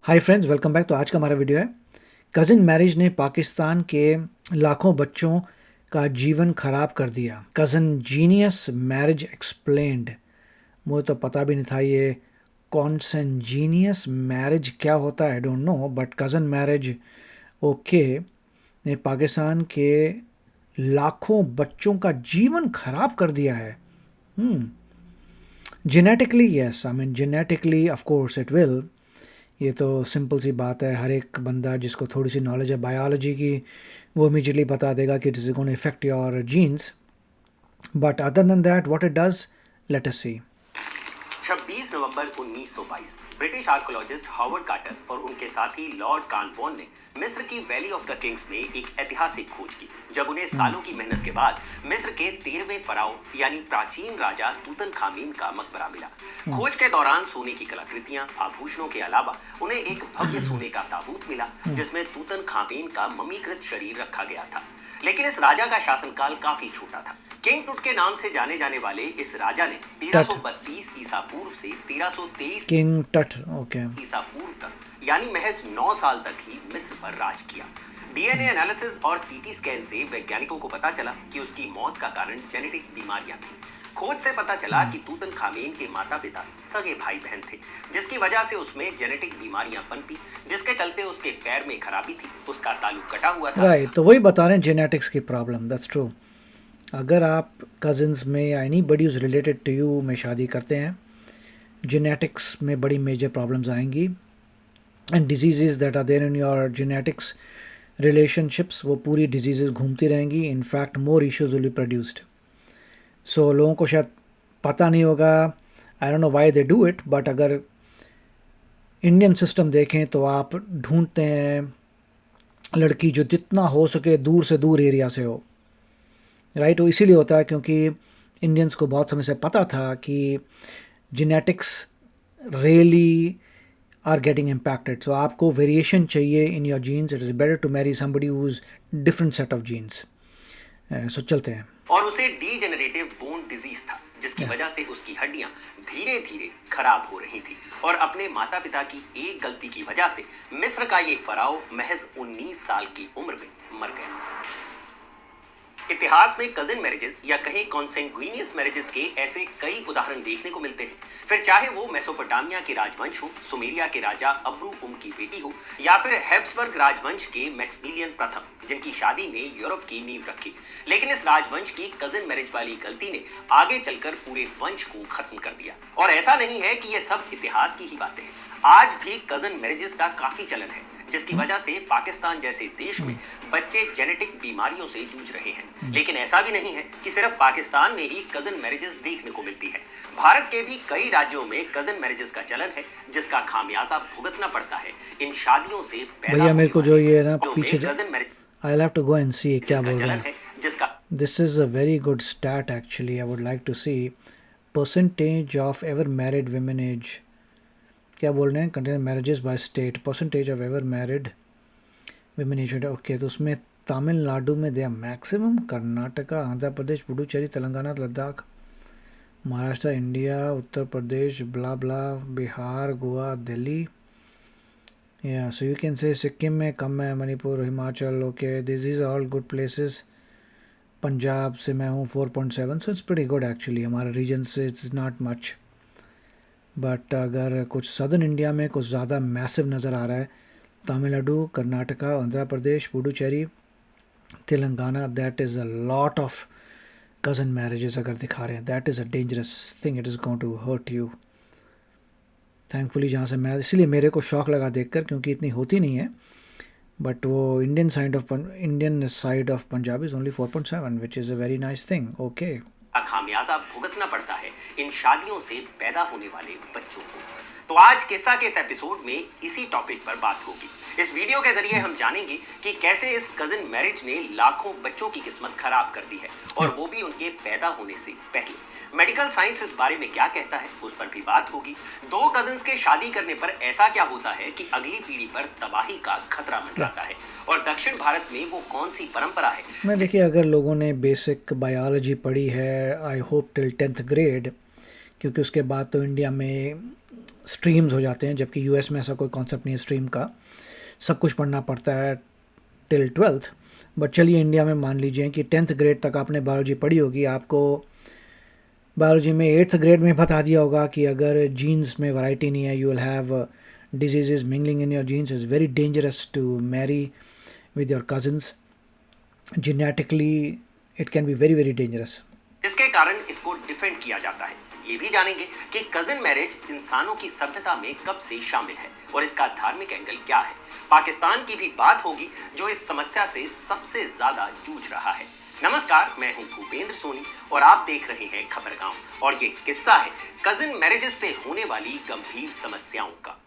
Hi friends, welcome back. तो आज का हमारा वीडियो है कज़िन मैरिज ने पाकिस्तान के लाखों बच्चों का जीवन खराब कर दिया। Cousin genius marriage explained. मुझे तो पता भी नहीं था ये कॉन्सेंजीनियस मैरिज क्या होता है, आई don't no, but cousin marriage okay ने पाकिस्तान के लाखों बच्चों का जीवन खराब कर दिया है। Genetically yes, I mean genetically of course it will. ये तो सिंपल सी बात है, हर एक बंदा जिसको थोड़ी सी नॉलेज है बायोलॉजी की वो इमीजिएटली बता देगा कि it is gonna effect your genes, but other than that what it does, let us see. 26 November 1922 British archaeologist Howard Carter और उनके साथी लॉर्ड कानवॉन ने मिस्र की वैली ऑफ द किंग्स में एक ऐतिहासिक खोज की, जब उन्हें सालों की मेहनत के बाद मिस्र के 13वें फराओ यानी प्राचीन राजा तूतनखामीन का मकबरा मिला। खोज के दौरान सोने की कलाकृतियां, आभूषणों के अलावा उन्हें एक भव्य सोने का ताबूत मिला जिसमें तूतनखामीन का मम्मीकृत शरीर रखा गया था। लेकिन इस राजा का शासनकाल काफी छोटा था। किंग टुट के नाम से जाने जाने वाले इस राजा ने 1332 ईसा पूर्व से 1323 किंग टट, ओके, ईसा पूर्व तक यानी महज 9 साल तक ही मिस्र पर राज किया। डीएनए एनालिसिस और सीटी स्कैन से वैज्ञानिकों को पता चला कि उसकी मौत का कारण जेनेटिक बीमारियां थी। खोज से पता चला कि तूतनखामेन के माता पिता सगे भाई बहन थे, जिसकी वजह से उसमें जेनेटिक बीमारियां पनपी, जिसके चलते उसके पैर में खराबी थी, उसका तालु कटा हुआ था। राइट, तो वही बता रहे हैं जेनेटिक्स की प्रॉब्लम, दैट्स ट्रू। अगर आप कज़न्स में या anybody is related to you में शादी करते हैं, जेनेटिक्स में बड़ी मेजर प्रॉब्लम्स आएंगी and disease that are there in your genetics relationships, वो पूरी डिजीज़ घूमती रहेंगी। In fact more issues will be produced. So लोगों को शायद पता नहीं होगा, I don't know why they do it, but अगर इंडियन सिस्टम देखें तो आप ढूंढते हैं लड़की जो जितना हो सके दूर से दूर एरिया से हो, राइट। वो इसीलिए होता है क्योंकि इंडियंस को बहुत समय से पता था कि genetics really are getting impacted. So आपको वेरिएशन चाहिए in your genes, it is better to marry somebody who is different set of genes. So चलते हैं। और उसे डीजेनरेटिव बोन डिजीज था, जिसकी वजह से उसकी हड्डियां धीरे धीरे खराब हो रही थी और अपने माता पिता की एक गलती की वजह से मिस्र का ये फराओ महज 19 साल की उम्र में मर गया। इतिहास में कजिन मैरिजेस या कहीं कॉन्सेंग्विनियस मैरिजेस के ऐसे कई उदाहरण देखने को मिलते हैं, फिर चाहे वो मेसोपोटामिया के राजवंश हो, सुमेरिया के राजा अब्रू की बेटी हो, या फिर हैब्सबर्ग राजवंश के मैक्समिलियन प्रथम, जिनकी शादी ने यूरोप की नींव रखी। लेकिन इस राजवंश की कजिन मैरिज वाली गलती ने आगे चलकर पूरे वंश को खत्म कर दिया। और ऐसा नहीं है कि ये सब इतिहास की ही बातें हैं, आज भी कजिन मैरिजेस का काफी चलन है, जिसकी वजह से पाकिस्तान जैसे देश में बच्चे जेनेटिक बीमारियों से जूझ रहे हैं। लेकिन ऐसा भी नहीं है कि सिर्फ पाकिस्तान में ही कजिन मैरिजेस देखने को मिलती है। भारत के भी कई राज्यों में कजिन मैरिजेस का चलन है, जिसका खामियाजा भुगतना पड़ता है इन शादियों से पैदा भैया मेरे को जो ये ना होने पीछे cousin marriage I have to go and see क्या बोल रहे चलन हैं। है, जिसका this is a very good stat actually, I would like to see percentage of ever married women age, क्या बोल रहे हैं, कंटेन marriages by state, percentage of ever married women age. Okay, तो उसमें तमिलनाडु में दिया maximum, Karnataka, Andhra Pradesh, Puducherry, Telangana, Ladakh, Maharashtra, India, Uttar Pradesh, blah ब्ला, बिहार, गोवा, दिल्ली, या so you can say Sikkim में कम है, Manipur, Himachal, okay, this is all good places. Punjab से मैं हूँ 4.7, so it's pretty good actually. हमारे रीजन से इट्स नॉट मच, बट अगर कुछ सदर्न इंडिया में कुछ ज़्यादा मैसिव नज़र आ रहा है, Tamil Nadu, Karnataka, Andhra Pradesh, Puducherry, Telangana, that is a lot of cousin marriages अगर दिखा रहे हैं, that is a dangerous thing, it is going to hurt you. Thankfully जहाँ से मैं, इसलिए मेरे को शौक लगा देखकर, क्योंकि इतनी होती नहीं है, बट वो Indian side of Punjab is only 4.7, which is a very nice thing. Okay, खामियाजा भुगतना पड़ता है इन शादियों से पैदा होने वाले बच्चों को। तो आज किस्सा के इस एपिसोड में इसी टॉपिक पर बात होगी। इस वीडियो के जरिए हम जानेंगे कि कैसे इस कजिन मैरिज ने लाखों बच्चों की किस्मत खराब कर दी है, और वो भी उनके पैदा होने से पहले। मेडिकल साइंस इस बारे में क्या कहता है, उस पर भी बात होगी। दो कजिन्स के शादी करने पर ऐसा क्या होता है कि अगली पीढ़ी पर तबाही का खतरा मंडराता है, और दक्षिण भारत में वो कौन सी परंपरा है। मैं देखिए, अगर लोगों ने बेसिक बायोलॉजी पढ़ी है, I hope till 10th grade, क्योंकि उसके बाद तो इंडिया में स्ट्रीम्स हो जाते हैं, जबकि यूएस में ऐसा कोई कॉन्सेप्ट नहीं है स्ट्रीम का, सब कुछ पढ़ना पड़ता है टिल 12th। बट चलिए इंडिया में मान लीजिए कि 10th ग्रेड तक आपने बायोलॉजी पढ़ी होगी, आपको बायोलॉजी में 8th ग्रेड में बता दिया होगा कि अगर जीन्स में वैरायटी नहीं है, you will have diseases mingling in your genes, is very dangerous to marry with your cousins. Genetically it can be very very dangerous. इसके कारण इसको डिफेंड किया जाता है। ये भी जानेंगे कि कजिन मैरिज इंसानों की सभ्यता में कब से शामिल है और इसका धार्मिक एंगल क्या है। पाकिस्तान की भी बात होगी जो इस समस्या से सबसे ज्यादा जूझ रहा है। नमस्कार, मैं हूं भूपेंद्र सोनी और आप देख रहे हैं खबरगांव, और ये किस्सा है कजिन मैरिजेस से होने वाली गंभीर समस्याओं का।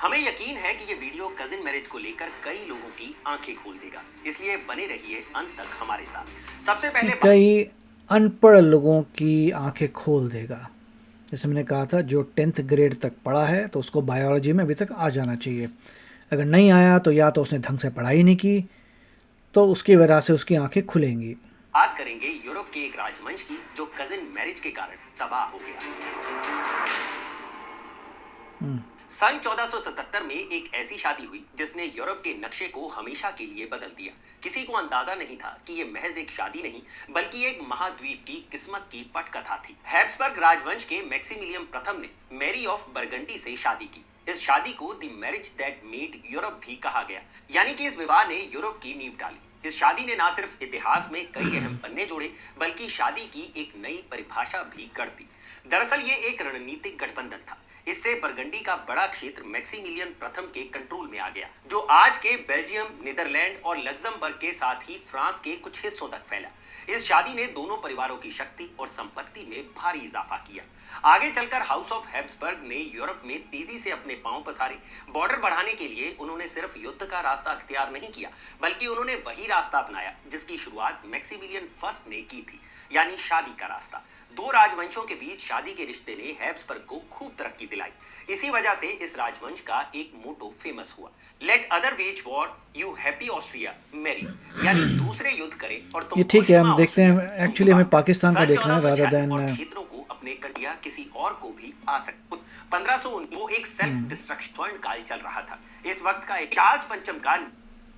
हमें यकीन है कि ये वीडियो कजिन मैरिज को लेकर कई लोगों की आंखें खोल देगा, इसलिए बने रहिए अंत तक हमारे साथ। सबसे पहले कई अनपढ़ लोगों की आंखें खोल देगा। जैसे मैंने कहा था, जो 10th ग्रेड तक पढ़ा है तो उसको बायोलॉजी में अभी तक आ जाना चाहिए। अगर नहीं आया तो या तो उसने ढंग से पढ़ाई नहीं की, तो उसकी वजह से उसकी आंखें खुलेंगी। बात करेंगे यूरोप के एक राजवंश की जो कजिन मैरिज के कारण तबाह हो गया। सन 1477 में एक ऐसी शादी हुई जिसने यूरोप के नक्शे को हमेशा के लिए बदल दिया। किसी को अंदाजा नहीं था कि ये महज एक शादी नहीं बल्कि एक महाद्वीप की किस्मत की पटकथा थी। हैब्सबर्ग राजवंश के मैक्सिमिलियन प्रथम ने मैरी ऑफ बरगंडी से शादी की। इस शादी को the marriage that made Europe भी कहा गया, यानी कि इस विवाह ने यूरोप की नींव डाली। इस शादी ने न सिर्फ इतिहास में कई अहम पन्ने जोड़े बल्कि शादी की एक नई परिभाषा भी कर दी। दरअसल ये एक रणनीतिक गठबंधन था। इससे बरगंडी का बड़ा क्षेत्र मैक्सिमिलियन प्रथम के कंट्रोल में आ गया, जो आज के बेल्जियम, नीदरलैंड और लग्जमबर्ग के साथ ही फ्रांस के कुछ हिस्सों तक फैला। इस शादी ने दोनों परिवारों की शक्ति और संपत्ति में भारी इजाफा किया। आगे चलकर हाउस ऑफ हैब्सबर्ग ने यूरोप में तेजी से अपने पांव पसारे। बॉर्डर बढ़ाने के लिए उन्होंने सिर्फ युद्ध का रास्ता अख्तियार नहीं किया बल्कि उन्होंने वही रास्ता अपनाया जिसकी शुरुआत मैक्सिमिलियन फर्स्ट ने की थी, यानी शादी का रास्ता। दो राजवंशों के बीच शादी के रिश्ते ने हैब्सबर्ग को खूब तरक्की दिलाई। इसी वजह से इस राजवंश का एक मोटो फेमस हुआ, let other wage war you happy Austria marry, यानी दूसरे युद्ध करें और तुम। ये ठीक है, हम देखते हैं। एक्चुअली हमें पाकिस्तान का देखना है रादर देन क्षेत्रों को अपने कटिया किसी और को भी आ सकता। 1519 वो एक सेल्फ डिस्ट्रक्शन काल चल रहा था। इस वक्त का एक चार्ल्स पंचम का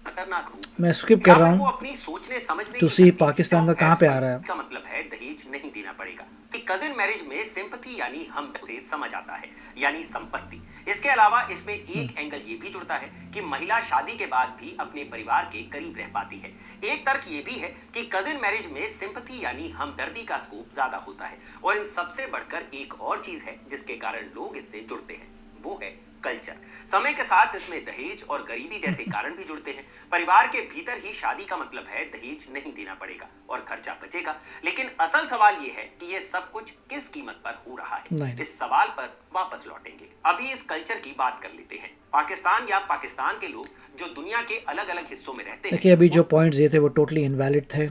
खतरनाक रूप। मैं स्किप कर रहा हूँ। अपनी सोचने समझने तो सी पाकिस्तान का कहाँ पे आ रहा है? का मतलब है दहेज नहीं देना पड़ेगा। कि कजिन मैरिज में सिंपैथी यानी हम से समझ आता है, यानी संपत्ति। इसके अलावा इसमें एक एंगल ये भी जुड़ता है कि महिला शादी के बाद भी अपने परिवार के करीब रह पाती है। एक तर्क ये भी है कि कजिन मैरिज में सिंपैथी यानी हमदर्दी का स्कोप ज्यादा होता है। और इन सबसे बढ़कर एक और चीज है जिसके कारण लोग इससे जुड़ते हैं, वो है कल्चर। समय के साथ इसमें दहेज और गरीबी जैसे कारण भी जुड़ते हैं। परिवार के भीतर ही शादी का मतलब है दहेज नहीं देना पड़ेगा और खर्चा बचेगा। लेकिन असल सवाल ये है कि ये सब कुछ किस कीमत पर हो रहा है। इस सवाल पर वापस लौटेंगे। अभी इस कल्चर की बात कर लेते हैं। पाकिस्तान या पाकिस्तान के लोग जो दुनिया के अलग अलग हिस्सों में रहते हैं। देखिए, अभी जो पॉइंट्स ये थे वो टोटली इनवैलिड थे,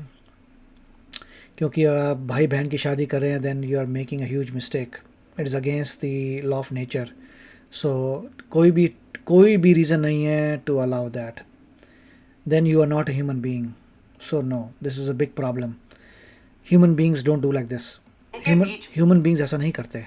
क्योंकि आप भाई बहन की शादी कर रहे हैं, then you are making a huge mistake. It is against the law of nature. So कोई भी रीज़न नहीं है to allow that. Then you are not a human being. So no, this is a big problem. Human beings don't do like this. Human beings ऐसा नहीं करते।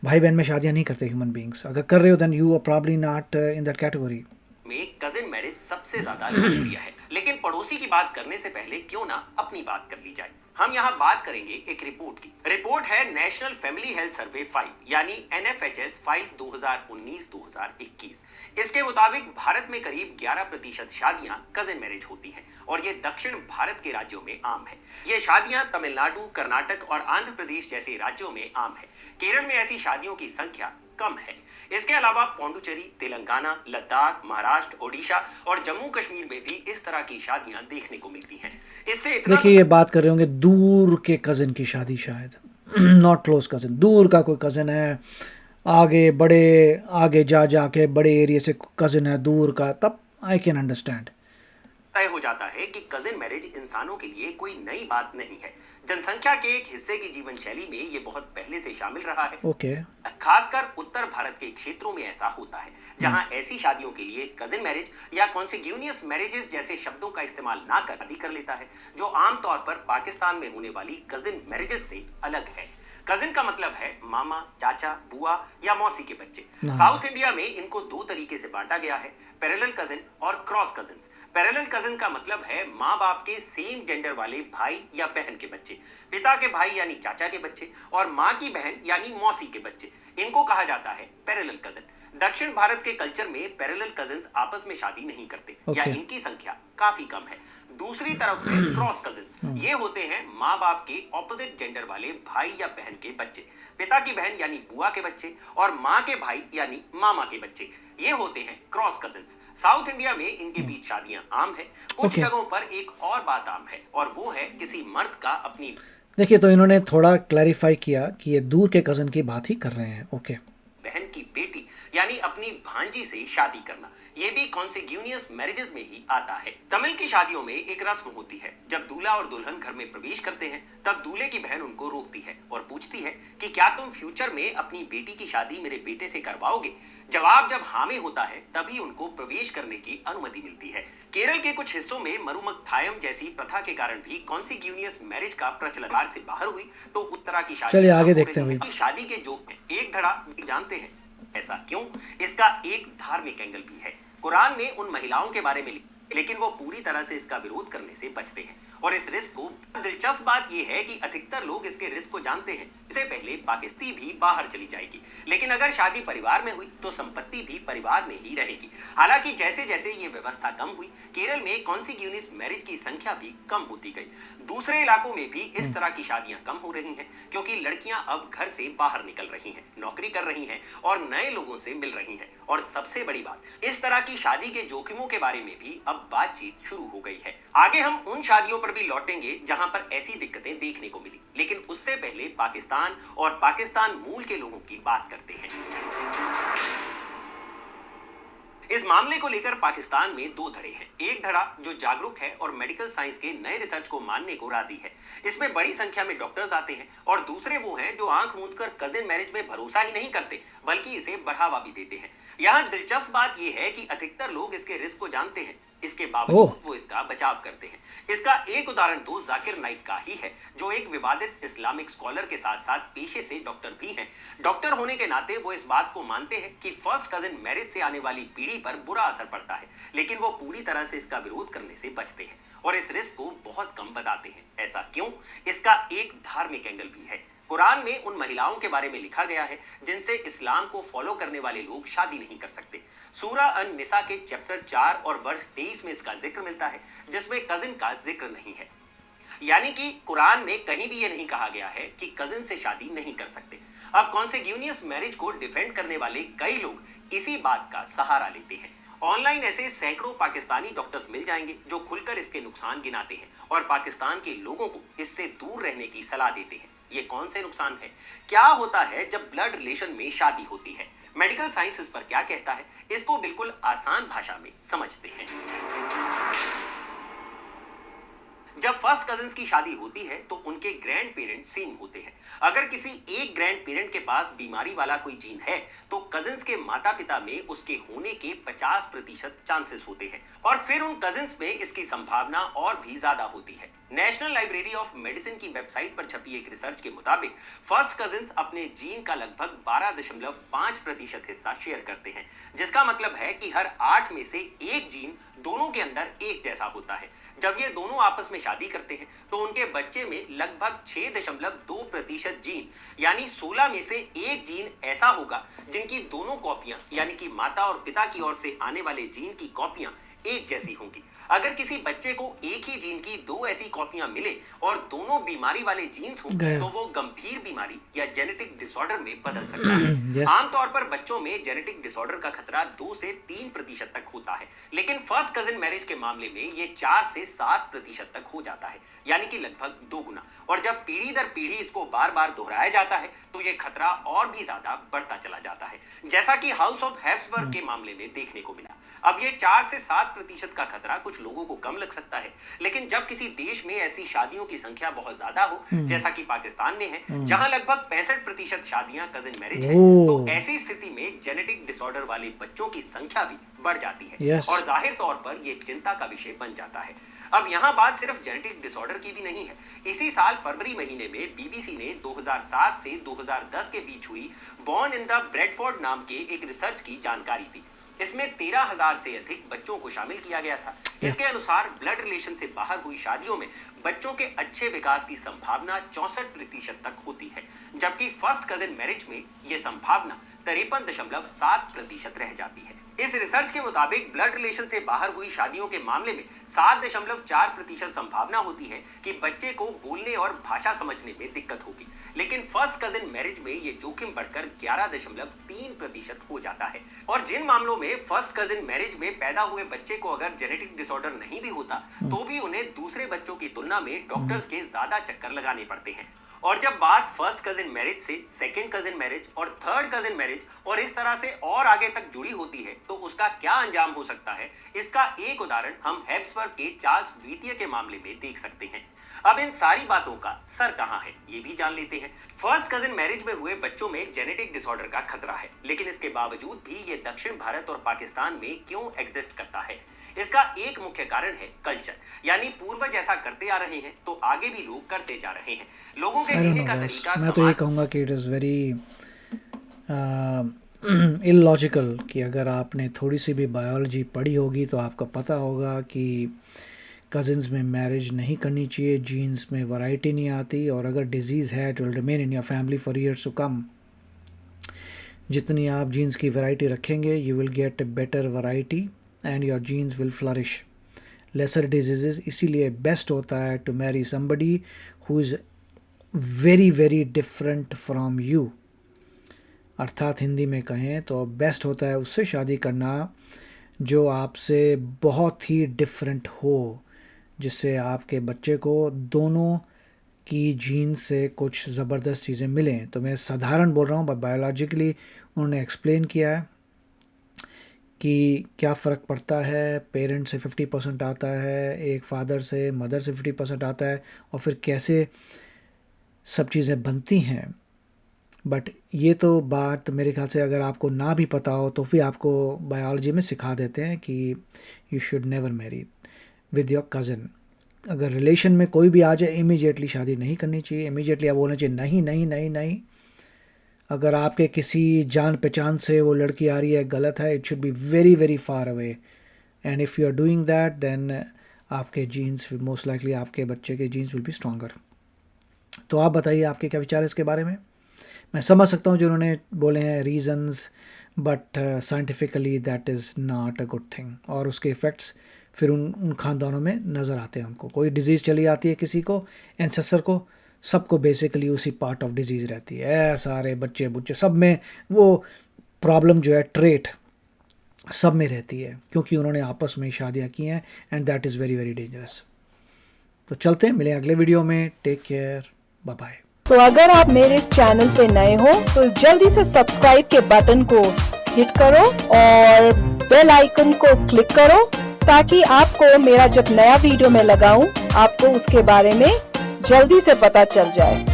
भाई बहन में शादियाँ नहीं करते ह्यूमन बीइंग्स। अगर कर रहे हो then you are probably not in that category. में कजिन मैरिज सबसे ज्यादा लोकप्रिय है। लेकिन पड़ोसी की बात करने से पहले क्यों ना अपनी बात कर ली जाए। हम यहाँ बात करेंगे एक रिपोर्ट की। रिपोर्ट है नेशनल फैमिली हेल्थ सर्वे 5 यानी NFHS 5 2019-2021। इसके मुताबिक भारत में करीब 11% शादियां कजिन मैरिज होती हैं और ये दक्षिण भारत के राज्यों में आम है। ये शादियां तमिलनाडु, कर्नाटक और आंध्र प्रदेश जैसे राज्यों में आम है। केरल में ऐसी शादियों की संख्या कम है। इसके अलावा पौंडुचेरी, तेलंगाना, लद्दाख, महाराष्ट्र, ओडिशा और जम्मू कश्मीर में भी इस तरह की शादियां देखने को मिलती हैं। इससे देखिए, ये बात कर रहे होंगे दूर के कज़न की शादी, शायद नॉट क्लोज कज़न, दूर का कोई कज़न है, आगे जा के बड़े एरिया से कज़न है दूर का, तब आई कैन अंडरस्टैंड। तय हो जाता है कि कजिन मैरिज इंसानों के लिए कोई नई बात नहीं है। जनसंख्या के एक हिस्से की जीवन शैली में ये बहुत पहले से शामिल रहा है। ओके। खासकर उत्तर भारत के क्षेत्रों में ऐसा होता है, जहां ऐसी शादियों के लिए कजिन मैरिज या कॉन्सिग्यूनियस मैरिजेस जैसे शब्दों का इस्तेमाल ना कर शादी कर लेता है, जो आमतौर पर पाकिस्तान में होने वाली कजिन मैरिजेस से अलग है। कजिन का मतलब है मामा, चाचा, बुआ या मौसी के बच्चे। साउथ इंडिया में इनको दो तरीके से बांटा गया है, पैरेलल कजिन और क्रॉस कजिन्स। पैरेलल कजिन का मतलब है माँ बाप के सेम जेंडर वाले भाई या बहन के बच्चे, पिता के भाई यानी चाचा के बच्चे और माँ की बहन यानी मौसी के बच्चे। इनको कहा जाता है पैरेलल कजिन। दक्षिण भारत के कल्चर में पैरेलल कजिन्स आपस में शादी नहीं करते या इनकी संख्या काफी कम है। दूसरी तरफ है क्रॉस कजिन्स। ये होते हैं माँ बाप के ऑपोजिट जेंडर वाले भाई या बहन के बच्चे, पिता की बहन यानी बुआ के बच्चे और माँ के भाई यानी मामा के बच्चे। ये होते हैं क्रॉस कजिन्स। साउथ इंडिया में इनके बीच शादियां आम है। कुछ जगहों पर एक और बात आम है और वो है किसी मर्द का अपनी। देखिए, तो इन्होंने थोड़ा क्लैरिफाई किया कि ये दूर के कज़न की बात ही कर रहे हैं। ओके। बहन की बेटी यानी अपनी भांजी से शादी करना, ये भी कॉन्सिग्यूनियस मैरिजेस में ही आता है। तमिल की शादियों में एक रस्म होती है, जब दूल्हा और दुल्हन घर में प्रवेश करते हैं तब दूल्हे की बहन उनको रोकती है और पूछती है कि क्या तुम फ्यूचर में अपनी बेटी की शादी मेरे बेटे से करवाओगे। जवाब जब हाँ में होता है तभी उनको प्रवेश करने की अनुमति मिलती है। केरल के कुछ हिस्सों में मरुमगथायम जैसी प्रथा के कारण भी कॉन्सिग्यूनियस मैरिज का प्रचलन से बाहर हुई तो उत्तरा की शादी। चलिए आगे देखते हैं। शादी के जोक में एक धड़ा जानते हैं ऐसा क्यों? इसका एक धार्मिक एंगल भी है। कुरान में उन महिलाओं के बारे में लिखा, लेकिन वो पूरी तरह से इसका विरोध करने से बचते हैं और इस रिस्क को। दिलचस्प बात यह है कि अधिकतर लोग इसके रिस्क को जानते हैं। इससे पहले पाकिस्तान भी बाहर चली जाएगी, लेकिन अगर शादी परिवार में हुई तो संपत्ति भी परिवार में ही रहेगी। हालांकि जैसे जैसे ये व्यवस्था कम हुई, केरल में कॉन्सिग्यूनिस मैरिज की संख्या भी कम होती गई। दूसरे इलाकों में भी इस तरह की शादियां कम हो रही हैं, क्योंकि लड़कियां अब घर से बाहर निकल रही हैं, नौकरी कर रही हैं और नए लोगों से मिल रही हैं। और सबसे बड़ी बात, इस तरह की शादी के जोखिमों के बारे में भी अब बातचीत शुरू हो गई है। आगे हम उन शादियों पर भी लौटेंगे जहां पर ऐसी दिक्कतें देखने को मिली, लेकिन उससे पहले पाकिस्तान और पाकिस्तान मूल के लोगों की बात करते हैं। इस मामले को लेकर पाकिस्तान में दो धड़े हैं। एक धड़ा जो जागरूक है और मेडिकल साइंस के नए रिसर्च को मानने को राजी है, इसमें बड़ी संख्या में डॉक्टर्स आते हैं, और दूसरे वो हैं जो आंख मूंदकर कजिन मैरिज में भरोसा ही नहीं करते बल्कि इसे बढ़ावा भी देते हैं। यहाँ दिलचस्प बात यह है कि अधिकतर लोग इसके रिस्क को जानते हैं, इसके बावजूद वो इसका बचाव करते हैं। इसका एक उदाहरण तो जाकिर नाइक का ही है, जो एक विवादित इस्लामिक स्कॉलर के साथ साथ पेशे से डॉक्टर भी हैं। डॉक्टर होने के नाते वो इस बात को मानते हैं कि फर्स्ट कजिन मैरिज से आने वाली पीढ़ी पर बुरा असर पड़ता है, लेकिन वो पूरी तरह से इसका विरोध करने से बचते हैं और इस रिस्क को बहुत कम बताते हैं। ऐसा क्यों? इसका एक धार्मिक एंगल भी है। कुरान में उन महिलाओं के बारे में लिखा गया है जिनसे इस्लाम को फॉलो करने वाले लोग शादी नहीं कर सकते। सूरा अन निसा के चैप्टर 4 और वर्ष 23 में इसका जिक्र मिलता है, जिसमें कजिन का जिक्र नहीं है। यानी कि कुरान में कहीं भी ये नहीं कहा गया है कि कजिन से शादी नहीं कर सकते। अब कॉन्सिग्यूनियस मैरिज को डिफेंड करने वाले कई लोग इसी बात का सहारा लेते हैं। ऑनलाइन ऐसे सैकड़ों पाकिस्तानी डॉक्टर्स मिल जाएंगे जो खुलकर इसके नुकसान गिनाते हैं और पाकिस्तान के लोगों को इससे दूर रहने की सलाह देते हैं। ये कौन से नुकसान है? क्या होता है जब ब्लड रिलेशन में शादी होती है? मेडिकल साइंस इस पर क्या कहता है? इसको बिल्कुल आसान भाषा में समझते हैं। जब फर्स्ट कजिन्स की शादी होती है तो उनके ग्रैंड पेरेंट्स सेम होते हैं। अगर किसी एक ग्रैंड पेरेंट के पास बीमारी वाला कोई जीन है तो कजिन्स के माता पिता में उसके होने के 50% चांसेस होते हैं, और फिर उन कजिन्स में इसकी संभावना और भी ज्यादा होती है। नेशनल लाइब्रेरी ऑफ मेडिसिन की वेबसाइट पर छपी एक रिसर्च के मुताबिक फर्स्ट कजिन्स अपने जीन का लगभग 12.5% हिस्सा शेयर करते हैं, जिसका मतलब है कि हर 8 में से एक जीन दोनों के अंदर एक जैसा होता है। जब ये दोनों आपस में शादी करते हैं तो उनके बच्चे में लगभग 6.2% जीन यानी 16 में से एक जीन ऐसा होगा जिनकी दोनों कॉपियां यानी कि माता और पिता की ओर से आने वाले जीन की कॉपियां एक जैसी होंगी। अगर किसी बच्चे को एक ही जीन की दो ऐसी कॉपियां मिले और दोनों बीमारी वाले जीन्स हों तो वो गंभीर बीमारी या जेनेटिक डिसऑर्डर में बदल सकता है। आमतौर पर बच्चों में जेनेटिक डिसऑर्डर का खतरा 2 से 3% तक होता है, लेकिन फर्स्ट कजिन मैरिज के मामले में ये 4 से 7% तक हो जाता है, यानी कि लगभग 2 गुना। और जब पीढ़ी दर पीढ़ी इसको बार बार दोहराया जाता है तो ये खतरा और भी ज्यादा बढ़ता चला जाता है, जैसा कि हाउस ऑफ हैब्सबर्ग के मामले में देखने को मिला। अब ये 4 से 7% का खतरा कुछ कुछ लोगों को कम लग सकता है, लेकिन जब किसी देश में ऐसी शादियों की संख्या बहुत ज्यादा हो, जैसा कि पाकिस्तान में है, जहां लगभग 65% शादियां कजिन मैरिज है, तो ऐसी स्थिति में जेनेटिक डिसऑर्डर वाले बच्चों की संख्या भी बढ़ जाती है और जाहिर तौर पर यह चिंता का विषय बन जाता है। अब यहाँ बात सिर्फ जेनेटिक डिसऑर्डर की भी नहीं है। इसी साल फरवरी महीने में बीबीसी ने 2007 से 2010 के बीच हुई बॉर्न इन द ब्रेडफोर्ड नाम के एक रिसर्च की जानकारी दी। इसमें 13,000 से अधिक बच्चों को शामिल किया गया था। इसके अनुसार ब्लड रिलेशन से बाहर हुई शादियों में बच्चों के अच्छे विकास की संभावना 64% तक होती है, जबकि फर्स्ट कजिन मैरिज में यह संभावना 53.7% रह जाती है। इस रिसर्च के मुताबिक ब्लड रिलेशन से बाहर हुई शादियों के मामले में 7.4% संभावना होती है कि बच्चे को बोलने और भाषा समझने में दिक्कत होगी, लेकिन फर्स्ट कजिन मैरिज में ये जोखिम बढ़कर 11.3% हो जाता है। और जिन मामलों में फर्स्ट कजिन मैरिज में पैदा हुए बच्चे को अगर जेनेटिक डिसऑर्डर नहीं भी होता, तो भी उन्हें दूसरे बच्चों की तुलना में डॉक्टर्स के ज्यादा चक्कर लगाने पड़ते हैं। और जब बात फर्स्ट कजिन मैरिज से सेकंड कजिन मैरिज और थर्ड कजिन मैरिज और इस तरह से और आगे तक जुड़ी होती है, तो उसका क्या अंजाम हो सकता है, इसका एक उदाहरण हम हैब्सबर्ग के चार्ल्स द्वितीय के मामले में देख सकते हैं। अब इन सारी बातों का सर कहां है, ये भी जान लेते हैं। फर्स्ट कजिन मैरिज में हुए बच्चों में जेनेटिक डिसऑर्डर का खतरा है, लेकिन इसके बावजूद भी ये दक्षिण भारत और पाकिस्तान में क्यों एग्जिस्ट करता है? इसका एक मुख्य कारण है कल्चर, यानी पूर्वज ऐसा करते आ रहे हैं तो आगे भी लोग करते जा रहे हैं। लोगों के जीने का तरीका, मैं तो ये कहूँगा कि इट इज़ वेरी इलॉजिकल कि अगर आपने थोड़ी सी भी बायोलॉजी पढ़ी होगी तो आपको पता होगा कि कज़िन्स में मैरिज नहीं करनी चाहिए, जीन्स में वैरायटी नहीं आती, और अगर डिजीज़ है it will remain in your family for years to come. जितनी आप जीन्स की वैरायटी रखेंगे you will get a better variety and your genes will flourish. Lesser diseases, इसीलिए best होता है to marry somebody who is very very different from you। अर्थात हिंदी में कहें तो बेस्ट होता है उससे शादी करना जो आपसे बहुत ही डिफरेंट हो, जिससे आपके बच्चे को दोनों की जीन से कुछ ज़बरदस्त चीज़ें मिलें। तो मैं साधारण बोल रहा हूँ, बट बायोलॉजिकली उन्होंने एक्सप्लेन किया है कि क्या फ़र्क पड़ता है। पेरेंट से 50% आता है, एक फादर से मदर से 50% आता है, और फिर कैसे सब चीज़ें बनती हैं। बट ये तो बात मेरे ख्याल से अगर आपको ना भी पता हो तो फिर आपको बायोलॉजी में सिखा देते हैं कि you should never marry with your cousin. अगर रिलेशन में कोई भी आ जाए इमीडिएटली शादी नहीं करनी चाहिए, इमीडिएटली आप बोलना चाहिए नहीं नहीं नहीं नहीं। अगर आपके किसी जान पहचान से वो लड़की आ रही है, गलत है, it should be very very far away, and if you are doing that then आपके जीन्स मोस्ट लाइकली आपके बच्चे के जीन्स विल बी स्ट्रॉन्गर। तो आप बताइए आपके क्या विचार है इसके बारे में। मैं समझ सकता हूँ जो उन्होंने बोले हैं reasons, but scientifically that is not a good thing, और उसके इफ़ेक्ट्स फिर उन ख़ानदानों में नज़र आते हैं। हमको कोई डिज़ीज़ चली आती है किसी को, एंसेस्टर को, सबको बेसिकली उसी पार्ट ऑफ डिजीज़ रहती है। सारे बच्चे बुच्चे सब में वो प्रॉब्लम जो है, ट्रेट सब में रहती है, क्योंकि उन्होंने आपस में शादियां की हैं, and that is very very dangerous. तो चलते हैं, मिले अगले वीडियो में। Take care, bye bye. तो अगर आप मेरे इस चैनल पे नए हो तो जल्दी से सब्सक्राइब के बटन को हिट करो और बेल आइकन को क्लिक करो, ताकि आपको मेरा जब नया वीडियो मैं लगाऊं आपको उसके बारे में जल्दी से पता चल जाए।